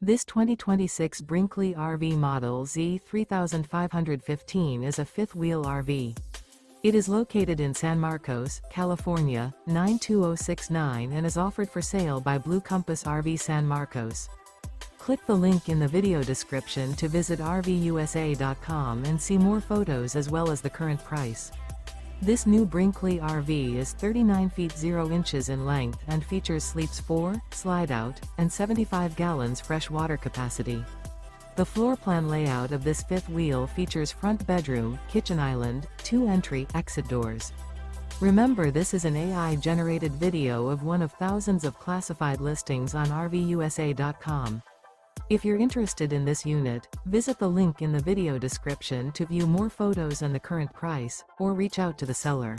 This 2026 Brinkley RV Model Z 3515 is a fifth-wheel RV. It is located in San Marcos, California, 92069 and is offered for sale by Blue Compass RV San Marcos. Click the link in the video description to visit RVUSA.com and see more photos as well as the current price. This new Brinkley RV is 39 feet 0 inches in length and features sleeps 4, slide-out, and 75 gallons fresh water capacity. The floor plan layout of this fifth wheel features front bedroom, kitchen island, 2 entry/exit doors. Remember, this is an AI-generated video of one of thousands of classified listings on RVUSA.com. If you're interested in this unit, visit the link in the video description to view more photos and the current price, or reach out to the seller.